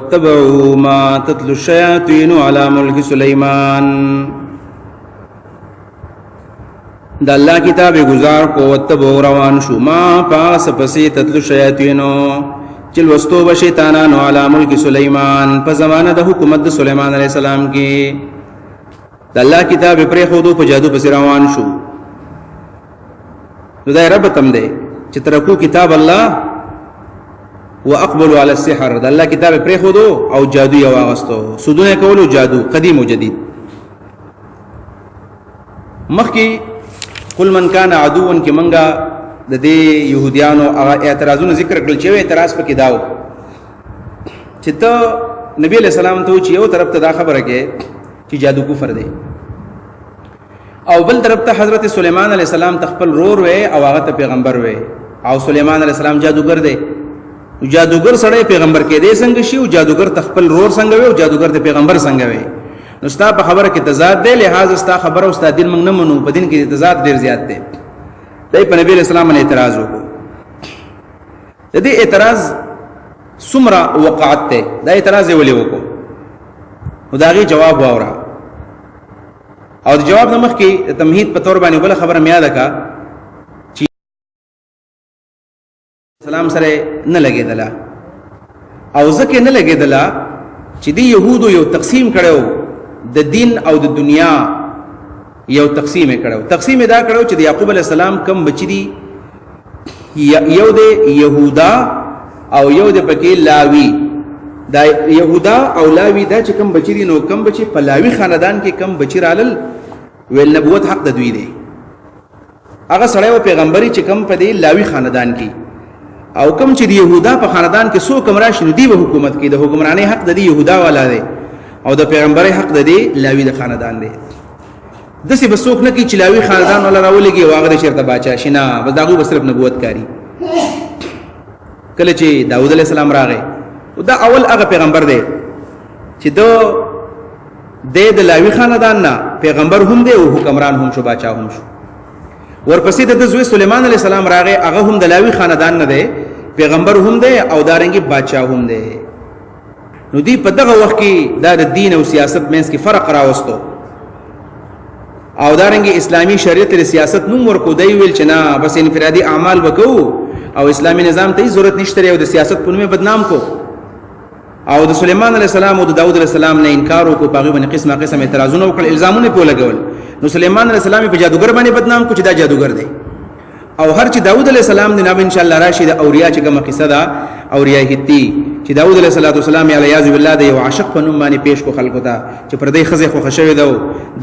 واتبعوا ما تتلو الشياطين على ملك سليمان. دا اللہ کتاب گزار کو واتبعوا روان شو ما پاس پسی تتلو الشیاطین چل وستو بشیطانانو علی ملک سلیمان پا زمانہ دا حکومت دا سلیمان علیہ السلام کی. دا اللہ کتاب پری خودو پا جادو پسی روان شو. تو دا رب تم دے چی ترکو کتاب اللہ و اقبلو علی السحر. دا اللہ کتاب پری خودو او جادو یو آغستو سودون کولو جادو قدیم و جدید. مخی قل من کان عدوان کی منگا د دې يهوديانو اعتراضونه ذکر کړل چې اعتراض پکې داو چې ته نبی علیہ السلام ته چې یو طرف ته دا خبره کې چې جادو کفر دی او بل طرف ته حضرت سلیمان علیہ السلام تخپل رور وې او هغه ته پیغمبر وې او سلیمان علیہ السلام جادوګر دی. جادوګر سره پیغمبر کې دی څنګه شي او جادوګر تخپل رور څنګه وې او جادوګر ته پیغمبر څنګه وې. نو ستا په خبره کې تضاد دی لہذا ستا خبره او ستا دین موږ نه منو. په دین کې تضاد ډیر زیات دی. دای په نبی اسلام باندې اعتراض وکړو. د دې اعتراض سمرا وقعت ته دا اعتراض ولې وکړو او دا غي جواب واورا او د جواب نمخ کې تمهید په تور باندې بل خبره مې یاد کا چې سلام سره نه لګیدله او ځکه نه لګیدله چې دی يهودو یو تقسیم کړو د دین او د دنیا یو تقسیم کړو. تقسیم دا کړو چې د یعقوب علیہ السلام کم بچی دي یو د یهودا او یو د پکې لاوی. دا یهودا او لاوی دا چې کم بچی دي نو کم بچی په لاوی خاندان کې کم بچی رالل ویل نبوت حق د دوی دی. هغه سړی و پیغمبري چې کم په دی لاوی خاندان کې او کم چې د یهودا په خاندان کې سو کم راشي نو دی به حکومت کې د حکمرانی حق د یهودا والا دی او د پیغمبري حق د دی لاوی د خاندان دی. دسی بسوک نه کی چلاوی خاندان ولا راولږي او هغه شرط باچا شینا بس داغو بس صرف نبوت کاری. کله چې داوود علیہ السلام راغی او دا اول هغه پیغمبر دی چې دو د لاوی خاندان نه پیغمبر هم دی او حکمران هم شو باچا هم شو. ورپسې د زوی سلیمان علیہ السلام راغی هغه هم د لاوی خاندان نه دی پیغمبر هم دی او دارنګي باچا هم دی. نو دی په دغه وخت کې دا د دین او سیاست مینس کې فرق راوستو او دارنګي اسلامی شریعت د سیاست نوم ورکو دی ویل چې نه بس انفرادي اعمال وکاو او اسلامی نظام ته ضرورت نشته او د سیاست په نوم بدنام کو او د سلیمان علیہ السلام او د داوود علیہ السلام نه انکار وکړو په غوښنه قسمه اعتراضونه وکړل الزامونه په لګول. نو سلیمان علیہ السلام په جادوګر باندې بدنام کو چې دا جادوګر دی او هر چې داوود علیہ السلام د نبی ان شاء الله راشي د اوریا چې کومه قصه ده اوریا هتی چې داوود علیہ السلام علیه بالله د یو عاشق په نوم باندې پیش کو خلکو ته چې پر دې خزه خو خشوي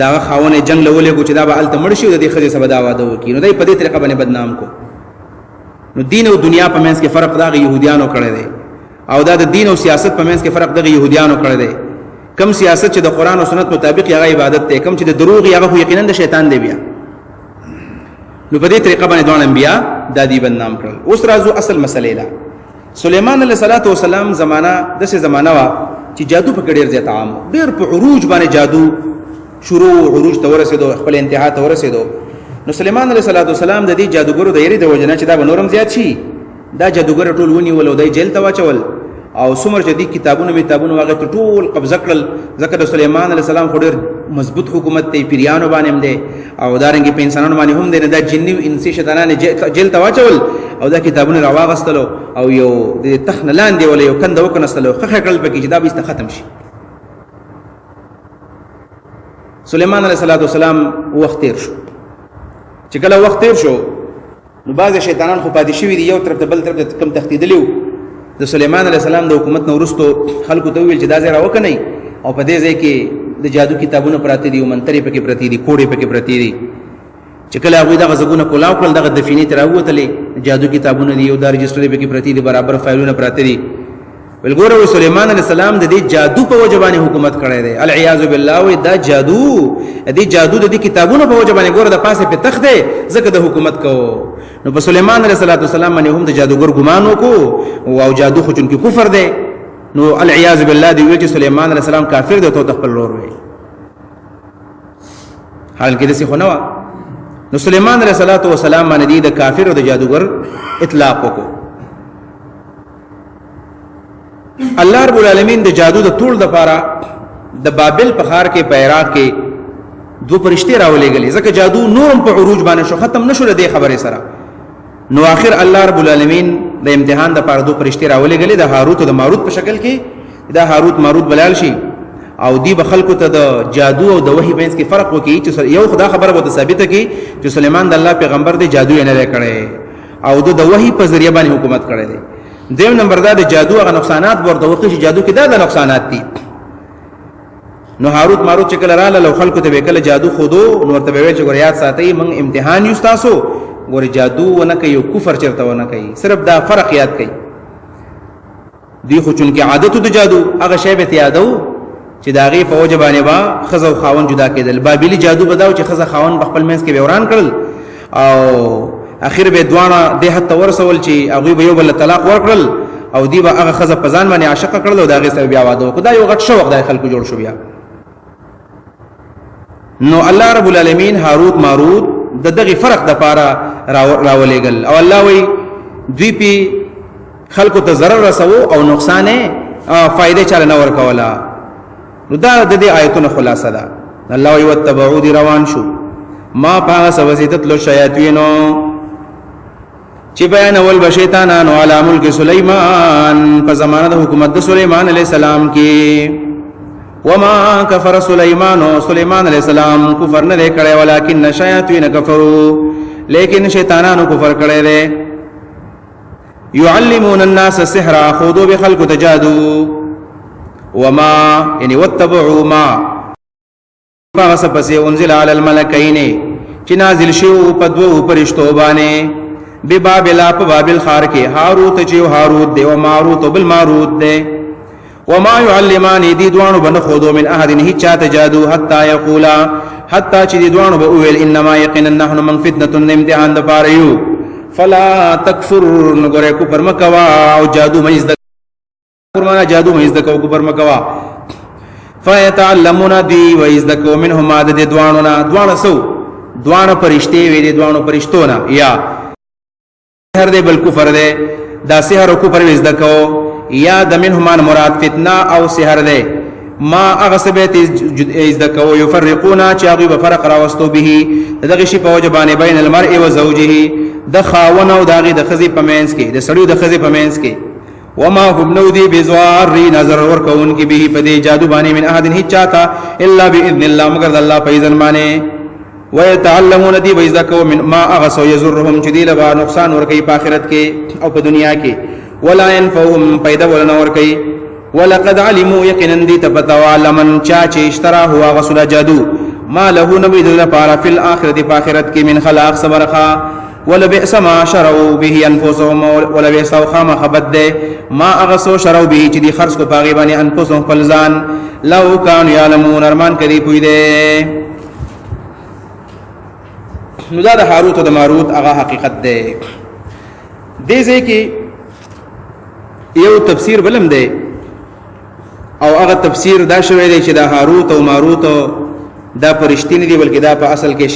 دا خاونه جنگ لولې کو چې دا به الته مړ شي د دې خزه سبا دا واده وکي. نو دای په دې طریقه باندې بدنام کو. نو دین او دنیا په منځ کې فرق دا يهوديانو کړی دی او دا د دین او سیاست په منځ کې فرق د يهوديانو کړی دی. کم سیاست چې د قران او سنت مطابق هغه عبادت ته کم چې د دروغ هغه یقینا د شیطان دی بیا. نو په دې طریقه باندې دوه انبیا د دې بدنام کړل. اوس راځو اصل مسلې لا سليمان علیہ السلام زمانہ دسه زمانہ وا چې جادو په ډیر زیات عام ډیر په عروج باندې جادو شروع عروج ته ورسېدو خپل انتها ته ورسېدو. نو سليمان علیہ السلام د دې جادوګرو د یری د وجنه چې دا نورم زیات شي دا جادوګر ټول ونی ول او د جیل ته واچول او څومره چې دي کتابونه هغه ټول قبضه کړل. ځکه د سليمان علیہ السلام خو ډیر مضبوط حکومت ته پیریانو باندې هم دی او دارنګي په انسانانو باندې هم دی نه دا جنی انسي شیطانانه جیل ته واچول او دا کتابونه راواغستلو او یو د تخن لاندې ولا یو کند وکنستلو خخه کړل پکې چې دا به ختم شي. سليمان علیہ السلام وخت تیر شو چې کله وخت تیر شو نو بعض شیطانان خو پاتې شوي دي یو طرف ته بل طرف ته کم تختیدلیو. د سليمان علیہ السلام د حکومت نو ورستو خلکو ته ویل چې دا ځای راوکنی او په دې ځای کې د جادو کتابونه پراته دي او منترې پکې پراته دي کوډې پکې پراته دي. چې کله هغه دغه زګونه کولاو کړل دغه دفینې تر راوتلې جادو کتابونه دي او د رجستر پکې پراته دي برابر فایلونه پراته دي. ولګوره سليمان علیہ السلام د دې جادو په وجه باندې حکومت کړی دی. العیاذ بالله و دا جادو د دې کتابونو په وجه باندې ګوره د پاسه په تخت دی ځکه د حکومت کو. نو په سليمان علیہ السلام باندې هم د جادوګر ګمان وکړو او جادو خو چون کې کفر دی. نو العیاذ بالله دی وی چې سليمان علیہ السلام کافر دی او خپل لور وی حال کې دسی خو نو. نو سليمان علیہ السلام باندې د کافر او د جادوګر اطلاق وکړو. الله رب العالمین د جادو د ټول د پاره د بابل په ښار کې په عراق کې دو فرشتي راولېږلې ځکه جادو نورم په عروج باندې شو ختم نشو د خبرې سره نو اخر الله رب العالمین د امتحان د پاره دو فرشتي راولېږلې د هاروت او د ماروت په شکل کې دا هاروت ماروت بلال شي او دی بخلکو ته د جادو او د وحی بینس کې فرق وکړي چې یو خدا خبره وته ثابته کی چې سليمان د الله پیغمبر دی جادو یې نه کړي او د وحی په ذریعہ باندې حکومت کړي دی دیم نمبر دا د جادو هغه نقصانات ورته وکړي چې جادو کې دا د نقصانات دي نو هاروت ماروت چې کله رااله لو خلکو ته وکړه جادو خودو نو ورته ویل چې ګور یاد ساتي من امتحان یو تاسو ګور جادو ونه کوي کفر چرته ونه کوي صرف دا فرق یاد کوي دی خو چون کې عادت د جادو هغه شی به یادو چې دا غي په وجه باندې با خزه او خاون جدا کېدل بابلی جادو بداو چې خزه خاون خپل منځ کې وران کړل او اخر به دوانه د حد ورسول چې هغه به یو بل طلاق ورکړل او دی به هغه خزه پزان باندې عاشق کړل او دا غي سره بیا واده خدای یو غټ شوق د خلکو جوړ شو بیا نو الله رب العالمین هاروت ماروت د دغه فرق د پاره راولېګل او الله وی دوی په خلکو ته ضرر رسو او نقصان فائدې چاله نه ورکولا نو دا د دې آیتونو خلاصه ده الله وی وتبعوا دی روان شو ما پاس وزیدت لو شیاطینو چې بیان اول بشیطانانو علی ملک سلیمان په زمانه د حکومت د سلیمان علیہ السلام کې وما كفر سليمان علیہ السلام کفر نه کړي ولکن شیاطین کفروا لیکن شیطانانو کفر کړي دي يعلمون الناس السحر خذوا بخلق تجادو وما یعنی واتبعوا ما پس انزل على الملكين چې نازل شو په دوو فرشتو باندې ببابل په بابل خار کې هاروت چې هاروت دی او ماروت بالماروت دی وما يعلمان دي دوانو بن خودو من احد هي چاته جادو حتا يقولا حتا چې دي دوانو به ویل انما يقينا نحن من فتنه امتحان د پاریو فلا تکفر نګره کو پرمکوا او جادو مېز د فرمانا جادو مېز د کو پرمکوا فيتعلمون دي وېز د کو منهم عدد دوانو نا دوانو سو دوانو پرشتي وی دي دوانو پرشتونا یا هر دې بل کفر دې دا سحر کو پر وېز د کو یا د منهمان مراد فتنه او سحر ده ما اغسبت از دکو یفرقونا چاغي بفرق راوستو به دغه شی په وجبانه بین المرء و زوجه د خاون او دغه د خزي پمنس کې د سړیو د خزي پمنس کې وما هم نودي بزوار نظر ور کون کې به په دې جادو باندې من احد هي چاته الا باذن الله مگر الله په اذن باندې ويتعلمون دي ويذكوا من ما اغسو يزرهم چې دی لبا نقصان ور کوي په آخرت کې او په دنیا کې ولا ينفعهم پیدا ولنا ور کوي ولقد علموا يقينا دي تبتوا لمن چا اشترى هو غسل جادو ما له نبي ذل پارا في الاخره په آخرت کې من خلاق صبرخا ولا بئس ما شروا به انفسهم ولا بئس خام خبد ما اغسو شروا به چې دي خرج کو پاغي باندې انفسهم فلزان لو كان يعلمون ارمان کړي پوي دي نو دا د هاروت او د ماروت هغه حقیقت ده دې ځکه یو تفسیر بلم دی او هغه تفسیر دا شوی دی چې دا هاروت او ماروت دا فرشتي نه دي بلکې دا په اصل کې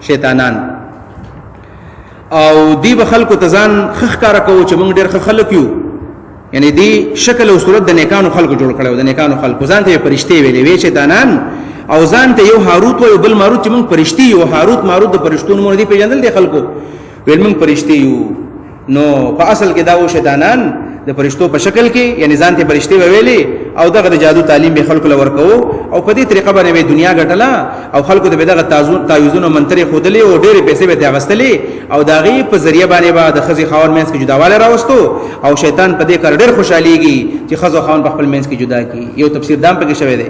شیطانان او دی به خلکو تزان خخ کار کوي چې موږ ډېر خلک یو یعنی دی شکل او صورت د نیکانو خلکو جوړ کړو د نیکانو خلکو ځان ته فرشتي ویلې وی شیطانان او ځان ته یو هاروت او بل ماروت چې موږ فرشتي یو هاروت ماروت د فرشتونو مونږ دی پیژندل دي خلکو ویل موږ فرشتي یو نو په اصل کې دا و شیطانان د فرشتو په شکل کې یعنی ځان ته فرشتي ویلي او دغه د جادو تعلیم به خلکو لور کوو او په دې طریقه باندې دنیا ګټلا او خلکو ته به دغه تعویذونو منتري خودلې او ډېرې پیسې به تاغستلې او داغي په ذریعہ باندې به د خزي خاون مینس کې جداواله راوستو او شیطان په دې کار ډېر خوشاليږي چې خزو خاون په خپل مینس کې جدا کی یو تفسیر دام پکې شوی دی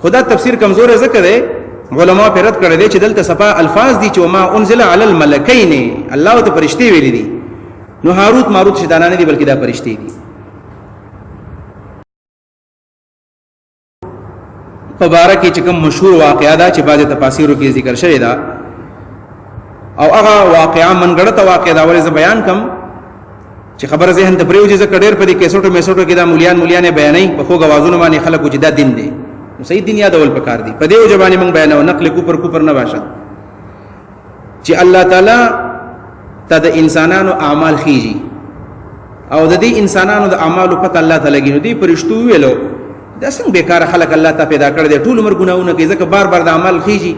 خدا تفسیر کمزور ذکر دی علماء پر رد کړی دی چې دلته صفا الفاظ دي چې ما انزل علی الملکین الله ته فرشتي ویلي دي نو هاروت ماروت شیطانان دي بلکې دا فرشتي دي مبارک چې کوم مشهور واقعا دا چې بعض تفاسیرو کې ذکر شوی دا او هغه واقعا منګړه واقعا دا ولې بیان کم چې خبر ذهن ته پریوځي ځکه ډېر په دې کیسټو میسټو کې دا مولیان بیانې په خو غوازونو باندې خلکو چې دا دین دی نو صحیح دنیا ډول پکار دي په دې ځبانې موږ بیانو نقل کوپر نه باشه چې الله تعالی ته د انسانانو اعمال خيږي او د دې انسانانو د اعمالو پته الله تعالی لګي. نو دې فرشتو ویلو دا څنګه بیکاره خلک الله تعالی پیدا کړی دي، ټول عمر ګناهونه کوي، ځکه بار بار د عمل خيږي.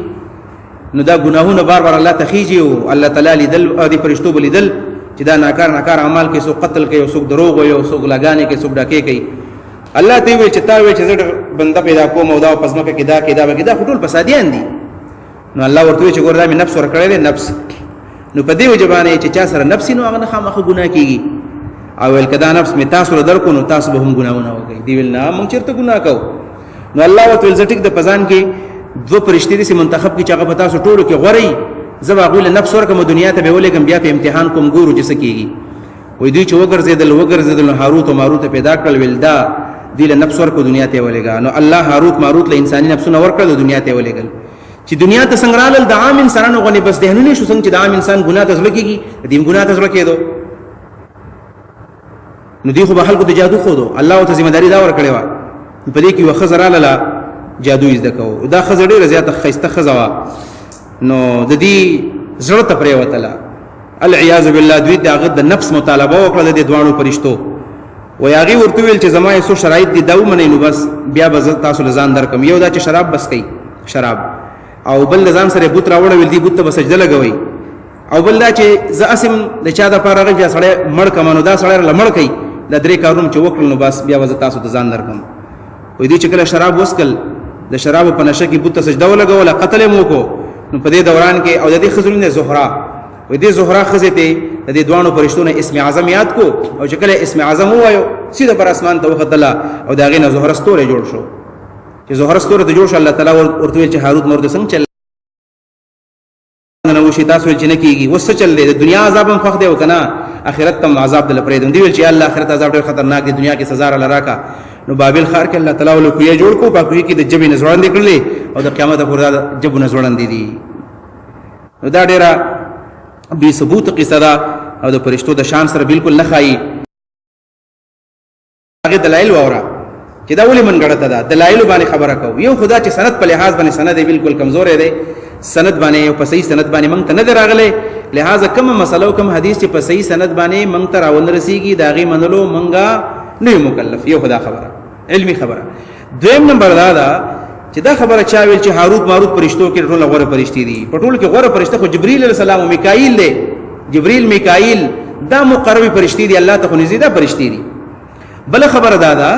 نو دا ګناهونه بار بار الله ته خيږي او الله تعالی لیدل او دې فرشتو بلیدل چې دا ناکار عمل کوي، څوک قتل کوي، څوک دروغ وایي، څوک لګانې کوي، څوک ډاکې کوي. الله ته وی چې تا وی چې زړه بنده پیدا کوم او دا پس مکه کې دا ټول فسادیان دي. نو الله ورته چې ګور دا مې نفس ور کړی دی، نفس. نو په دې وجبانه چې چا سره نفس نو هغه خامخ ګناه کیږي. او ول کدا نفس می تاسو درکو نو تاسو به هم ګناونه وکړي. دی ویل نه مونږ چیرته ګناه کوو. نو الله ورته ځټیک د پزان کې دو فرشتي دي منتخب کی چې هغه پتا سو ټولو کې غوري زبا غول نفس ورکه دنیا ته به ولګم بیا په امتحان کوم ګورو چې سکیږي. وې دوی چې وګرځیدل هاروت او ماروت پیدا کړل ویل دا دی له نفس ورکو دنیا ته ولګا. نو الله هاروت ماروت له انساني نفسونه ورکړل دنیا ته ولګل چې دنیا ته څنګه رالل د عام انسانانو غني بس دهنونه شو څنګه چې د عام انسان ګناه ته ځل کېږي دیم ګناه ته ځل کېدو. نو دی خو به خلکو ته جادو خو دو الله ته ذمہ داری دا ور کړې و په دې کې وخزر لاله جادو یې دکو. دا خزر ډیره زیاته خيسته خزوا. نو د دې زړه ته پرې وتله العیاذ بالله. دوی دغه د نفس مطالبه وکړه د دوانو فرشتو و یاغي ورته ویل چې زما یې سو شرایط دي دا ومنئ نو بس بیا به تاسو لزان درکم. یو دا چې شراب بس کوي شراب، او بل ځان سره بوت راوړل ول دي بوت ته سجده لګوي، او بل دا چې ز اسم د چا د پاره راغی سړی مړ کمنو دا سړی لمړ کوي دا درې کارونه چې وکړل نو بس بیا وز تاسو ته ځان درکم. وې دي چې کله شراب وسکل د شراب په نشه کې بوت ته سجده ولګول قتل مو کو. نو په دې دوران کې او د دې خزرونه زهرا وې دې زهرا خزه ته د دې دوانو فرشتونو اسم اعظم یاد کو او چې کله اسم اعظم وایو سیده پر اسمان ته وختله او دا غینه زهرا ستوره جوړ شو. چې زهرا ستوره ته جوړ شو الله تعالی ورته چې هاروت مرده څنګه چل نو شي تاسو چې نه کیږي وسه چل دی د دنیا عذاب هم خوښ دی او کنه آخرت تم عذاب دل پرې دی ویل چې الله آخرت عذاب ډېر خطرناک دی دنیا کې سزا را لراکا. نو بابل خار کې الله تعالی ول کوی جوړ کو پاکوي کې د جبې نزوړان دی کړلې او د قیامت پورې د جبو نزوړان دي. نو دا ډېر بي ثبوت قصه ده او د فرشتو د شان سره بالکل نه خایي. هغه دلایل وره چې دا ولې منګړه ده دلایل باندې خبره کو. یو خدا چې سند په لحاظ باندې سند بالکل کمزور دی، سند باندې او په صحیح سند باندې مونږ ته نه دراغله، لہذا کوم مسله او کوم حدیث چې په صحیح سند باندې مونږ ته راون رسیږي داغي منلو مونږه نه مکلف. یو خدا خبره علمی خبره. دویم نمبر دا چې دا خبره چا ویل چې هاروت ماروت فرشتو کې ټول غوړه فرشتي دي. په ټول کې غوړه فرشته خو جبرئیل علیہ السلام او میکائیل دی. جبرئیل میکائیل دا مقربی فرشتي دي، الله ته خو نزيده فرشتي دي. بل خبره دا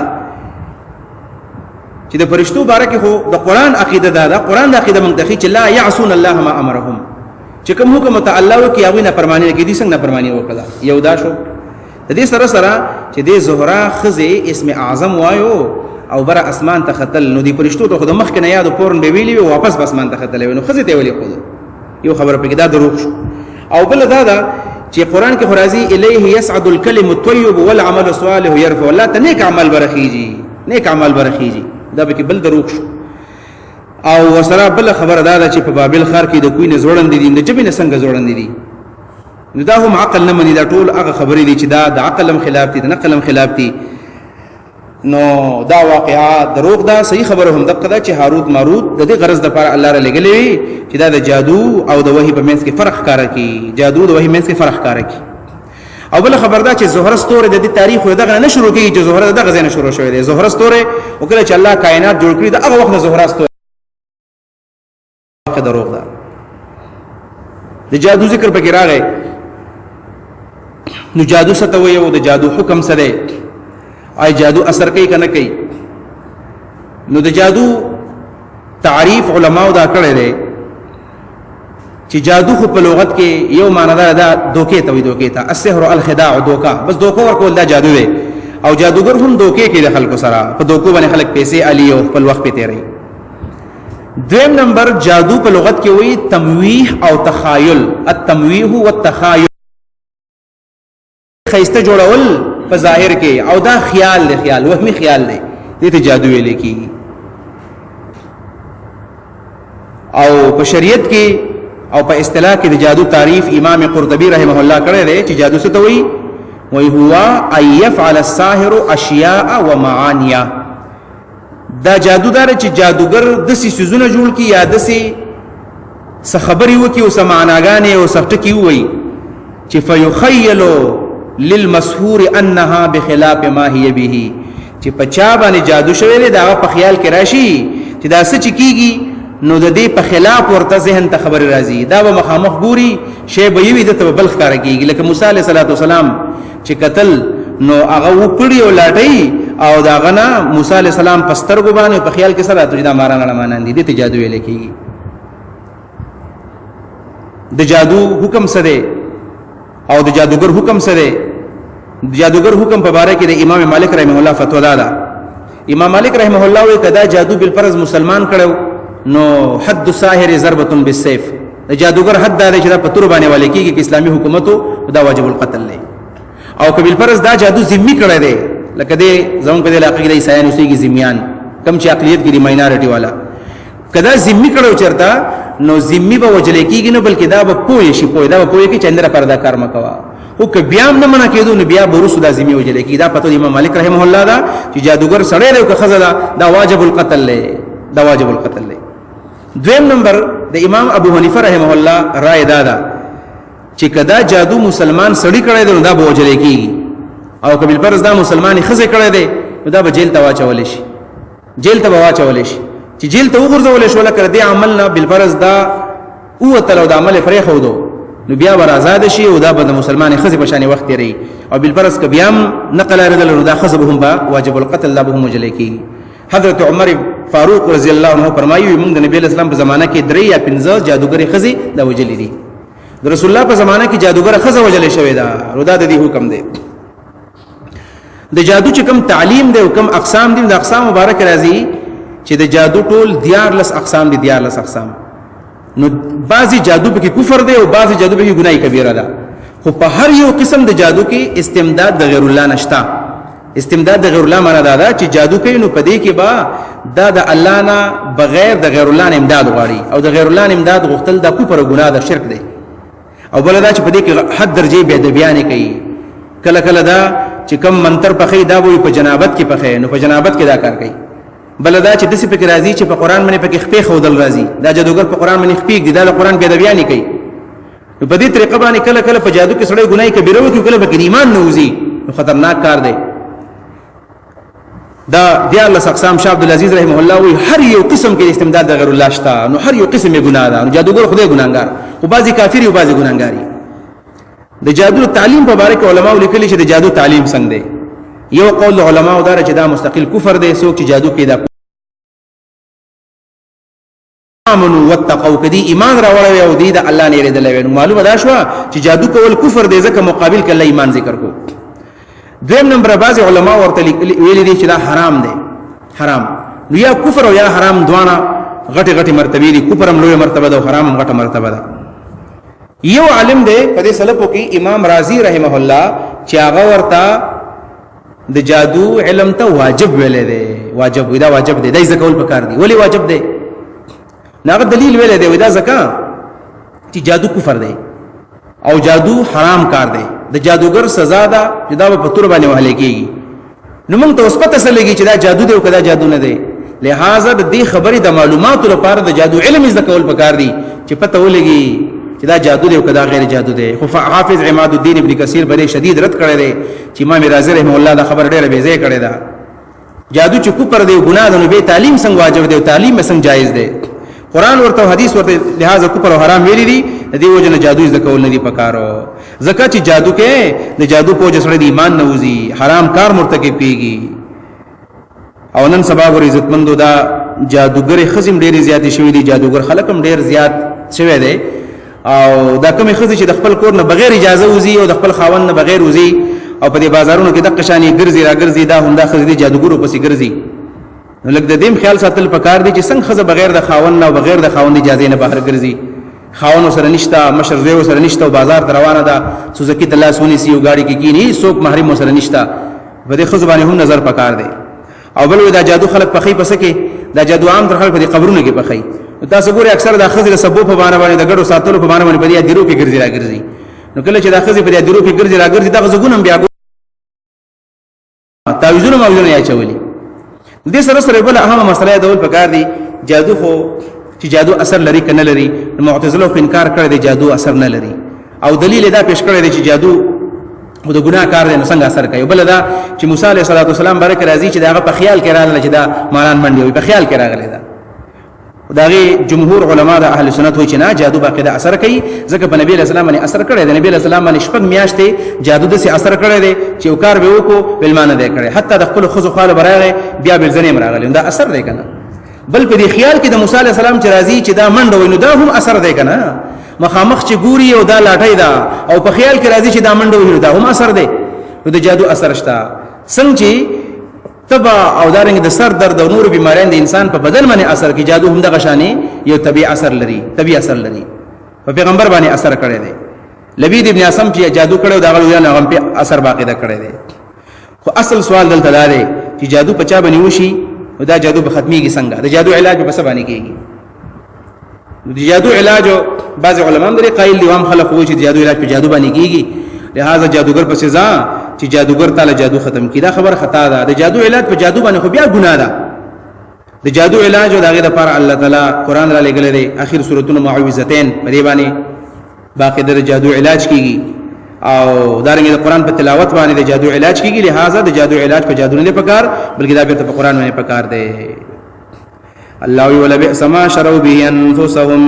چې د فرشتو باره کې خو د قران عقیده دا قران د عقیده مونږ ته چې لا يعصون الله ما امرهم، چې کوم حکم تعالی وکي هغه نه پرمانی کې دي څنګه نه پرمانی وکړه. یو دا شو. د دې سره سره چې د زهرا خزه اسم اعظم وایو او بر اسمان ته خطل نو دی فرشتو ته خود مخ کې نه یاد پورن به ویلی او واپس اسمان ته خطل نو خزه ته ویلی خود. یو خبره په کې دا دروغ شو. او بل دا چې قران کې خرازی الیه یصعد الکلم الطیب والعمل الصالح يرفع، الله ته نیک عمل برخیږي، نیک عمل برخیږي. دا به کې بل دروغ شو. او وسره بل خبره دا چې په بابل خار کې د کوی نه زوړند دي د جبې نه څنګه زوړند دي. نو دا هم عقل نه مني، دا ټول هغه خبرې دي چې دا د عقل هم خلاف دي د نقل هم خلاف دي. نو دا واقعا دروغ دا. صحیح خبره هم دغه دا چې هاروت ماروت د دې غرض د لپاره الله را لګلې چې دا د جادو او د وحي په منځ کې فرق ښکارا کی، جادو د وحي منځ کې فرق ښکارا کی. او بل خبر دا چې زهره ستوره د دې تاریخ دغه نه شروع کیږي چې زهره دغه ځای نه شروع شوې ده. زهره ستوره وکړه چې الله کائنات جوړ کړی دا هغه وخت نه زهره ستوره دروغ ده. د جادو ذکر پکې راغی. نو جادو ستوي او د جادو حکم سره آی جادو اثر کوي کنه کوي. نو د جادو تعریف علماء دا کړی دی چې جادو خو په لغت کې یو معنی دا دوکې ته وي، دوکې ته السحر الخداع دوکا، بس دوکو ورکول دا جادو دی. او جادوګر هم دوکې کې د خلکو سره په دوکو باندې خلک پیسې علي او خپل وخت په تیری. دویم نمبر جادو په لغت کې وي تمویح او تخایل، التمویح والتخایل خیسته جوړول په ظاهر کې او دا خیال دی، خیال وهمي خیال دی، دې ته جادو ویل کېږي. او په شریعت کې او په اصطلاح کې د جادو تعریف امام قرطبي رحمه الله کړی دی چې جادو څه ته وایي؟ وایي هو ان يفعل الساحر اشیاء ومعانیا. دا جادو دار چې جادوګر دسي سيزونه جوړ کی یا دسي څه خبري وکي او څه معناګانې او څه ټکی وایي چې فيخيلوا للمسحور انها بخلاف ما هي به چې پچا باندې جادو شوی دی دا په خیال کې راشي چې دا څه کیږي نو د دې په خلاف ورته ذهن ته خبر راځي دا به مخامخ ګوري شی به وي د ته بل ښکار کیږي لکه موسی علیه السلام چې قتل نو هغه وکړي او لاټي او دا غنا موسی علیه السلام پستر کو باندې په خیال کې سره ته دا مارانه مانان دي د جادو ویل کیږي د جادو حکم سره او د جادوګر حکم سره جادوګر حکم په باره کې د امام مالک رحمه الله فتوا ده امام مالک رحمه الله وی کدا جادو بالفرض مسلمان کړو نو حد الساحر ضربه بالسيف د جادوګر حد دا چې دا په تور باندې والي کېږي چې اسلامي حکومت دا واجب القتل نه او کبل فرض دا جادو ذمي کړی دی لکه دې زمون په علاقې کې د عیسایان اوسېږي ذمیان کم چې عقلیت کې د ماینارټي والا کدا ذمي کړو چرتا نو ذمي به وجل کېږي نو بلکې دا به پوي شي پوي دا به پوي کې چندره پردا کار مکوا او که بیا هم نه منا کېدو نو بیا برسو دا ذمي وجل کېږي دا پته امام مالک رحمه الله دا چې جادوګر سړی دی او که خزه دا واجب القتل له دا واجب القتل له دویم نمبر د امام ابو حنیفه رحمه الله رائے دادا چې کدا جادو مسلمان سړی کړی دی نو دا به وجل کېږي او کبل فرض دا مسلمانی خزه کړی دی نو دا به جیل ته واچول شي جیل ته واچول شي چې جیل ته وګرځول شو لکه دې عمل نه بل فرض دا او تلو د عمل پرې خو دو نو بیا ور آزاد شي او دا به مسلمان خزه په شان وخت لري او بل فرض ک بیا نقل ردل نو دا خزه به هم با واجب القتل لا به هم وجل کېږي حضرت عمر فاروق رضی الله عنه فرمایي موږ د نبی اسلام په زمانہ کې 3 یا 15 جادوګر خزي دا وجل دي د رسول الله په زمانہ کې جادوګر خزه وجل شوی دا ردا د دې حکم دی د جادو چې کوم تعلیم دی او کوم اقسام دي د اقسام مبارک راځي چې د جادو ټول 14 اقسام دي 14 اقسام نو بعضی جادو په کې کفر دی او بعضی جادو په کې ګناي کبیره ده خو په هر یو قسم د جادو کې استمداد د غیر الله نشتا استمداد د غیر الله معنا دا چې جادو کوي نو پدې کې با دا د الله نه بغیر د غیر الله نه امداد غواړي او د غیر الله نه امداد غوښتل د کفر او ګناه د شرک دی او بل دا چې پدې کې حد درجه به د بیان کوي کله کله دا چې کم منتر پخې دا وي په جنابت کې پخې نو په جنابت کې دا کار کوي بل دا چې د څه فکر راځي چې په قران باندې پکې خپې خودل راځي دا جادوګر په قران باندې خپې دي دا د قران به د بیان کوي نو په دې طریقه باندې کله کله په جادو کې سړی ګناي کبیره وکړي کله به ایمان نه وزي نو خطرناک کار دی دا دیالله اقسام شاه عبد العزيز رحمه الله وی هر یو قسم کې استمداد د غیر الله شته نو هر یو قسم یې ګناه ده نو جادوګر خدای ګناګار او بعضی کافر او بعضی ګناګاری د جادو تعلیم په اړه کې علما لیکلي چې د جادو تعلیم څنګه دی یو قول علماء دا چې دا مستقل کفر دی څوک چې جادو کې دا امنوا واتقوا کدی ایمان راوړی او دی د الله نه لري دلوي معلومه دا شو چې جادو کول کفر دی ځکه مقابل کله ایمان ذکر کو دویم نمبر بعض علماء ورته ویلي دي چې دا حرام دی حرام نو یا کفر او یا حرام دواړه غټي غټي مرتبه دي کفر هم لوی مرتبه ده او حرام هم غټه مرتبه ده یو عالم دی په دې سلفو کې امام رازی رحمه الله چې هغه ورته د جادو علم ته واجب ویلې دی واجب دا واجب دی دای زکول پکار دی ولی واجب دی ناغه دلیل ویلې دی دا زکا چې جادو کفر دی او جادو حرام کار دی د جادوګر سزا ده چې دا په تور باندې وهل کېږي نو موږ ته اوس پته سلګي چې دا جادو دی او کدا جادو نه دی لہذا د دې خبرې د معلوماتو لپاره د جادو علم زکول پکار دی چې پته ولګي چې دا جادو دی او کدا غیر جادو دی خو حافظ عماد الدین ابن کثیر بری شدید رد کړی دی چې امام رازی رحم الله دا خبر ډیره به ځای کړی دا جادو چې کوپر دی ګناه ده نو به تعلیم څنګه واجب دی او تعلیم څنګه جایز دی قران ورته حدیث ورته لہذا کوپر او حرام ویلي دي دی وجنه جادو زکول نه دی پکارو زکه چې جادو کې د جادو په وجه سره د ایمان نوزي حرام کار مرتکب کیږي او نن سبا ور عزتمندو دا جادوګر خزم ډیر زیات شوی دي جادوګر خلکم ډیر زیات شوی دی او دا کومه خزي چې د خپل کور نه بغیر اجازه وزي او د خپل خاوند نه بغیر وزي او په دې بازارونو کې د قشانی ګرځي را ګرځي دا هم دا خزي جادوګرو پسې ګرځي نو لکه د دې خیال ساتل پکار دي چې څنګه خزه بغیر د خاوند نه بغیر د خاوند اجازه نه بهر ګرځي خاوند سره نشتا مشر زوی سره نشتا او بازار ته روانه ده سوزکی تلا سونی سی او گاڑی کې کینی څوک محرم سره نشتا په دې خزه باندې هم نظر پکار دی او بل دا جادو خلک پخې پسکه دا جادو عام تر خلک په قبرونو کې پخې تاسو ګورئ اکثر د خزر سبو په باندې د ګړو ساتلو په باندې په دې دیرو کې ګرځي را ګرځي نو کله چې د خزر په دې دیرو کې ګرځي را ګرځي دا غزګونم بیا تعویذونه موجونه یا چولي دې سره سره بل اهمه مسله دا ول پکار دي جادو خو چې جادو اثر لري کنه لري معتزله خو انکار کړی دی جادو اثر نه لري او دلیل دا پیش کړی دی چې جادو او د ګناه کار دی نو څنګه اثر کوي. بل دا چې موسی علیه السلام بارک راځي چې داغه په خیال کې راغله چې دا ماران منډي وي، په خیال کې راغلی دا. داغه جمهور علما د اهل سنت وایي چې نه جادو باقاعده اثر کوي، ځکه په نبی علیہ السلام باندې اثر کړی دی. نبی علیہ السلام باندې شپږ میاشتې جادو د سي اثر کړی دی چې وکړ به وکړو بلمانه دی کړی، حتی د خپل خزو خاله براغه بیا بل ځنې مراغلی، دا اثر دی کنه. بل په دې خیال کې د موسی علیہ السلام چې راځي چې دا منډه وینو دا هم اثر دی کنه. مخامخ چې ګوري او دا لاټای دا او په خیال کې راځي چې دا منډه وینو دا هم اثر دی. نو د جادو اثر شته. څنګه چې تبا او دارنګ د سر درد او نور بیماریان د انسان په بدن باندې اثر کوي، جادو هم دغه شانې یو طبيعي اثر لري، طبيعي اثر لري. په پیغمبر باندې اثر کړی دی. لبید ابن اسم چې جادو کړو دا غوډه نه غم په اثر باقاعده کړی دی. خو اصل سوال دلته دا دی چې جادو په چا باندې وشي او دا جادو به ختميږي څنګه؟ د جادو علاج په څه باندې کیږي؟ د جادو علاج بعض علماء لري قایل دي وام خلق وایي چې جادو علاج په جادو باندې کیږي، لہذا جادوګر په سزا چې جادوګر تعالی جادو ختم کړي. دا خبر خطا ده. د جادو علاج په جادو باندې خو بیا ګناه ده. د جادو علاج او دغه لپاره الله تعالی قران را لګل دی، اخر سورۃ المعوذتین په دې باندې باقاعده د جادو علاج کیږي او دارنګه د قران په تلاوت باندې د جادو علاج کیږي. لہذا د جادو علاج په جادو نه پکار بلکې دا په قران باندې پکار دی. الله وی ولا بئس ما شروا به انفسهم،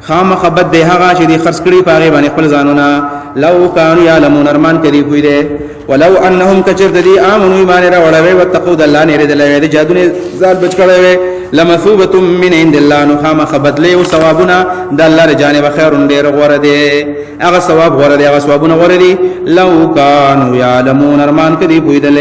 خام خبت ده هغه چې دي خرڅ کړي پاغه باندې خپل ځانونه، لو كانوا يعلمون ارمان کړي کوی ده، ولو انهم کچر دي امنوا ایمان را وړوي وتقوا د الله نه ردل د جادو نه ځان بچ کړي لمثوبه من عند الله، نو خام خبت له او ثوابونه د الله له جانب خیر ډیر غوړه دي، هغه ثواب غوړه دي، هغه ثوابونه غوړه دي. لو كانوا يعلمون ارمان کړي کوی ده.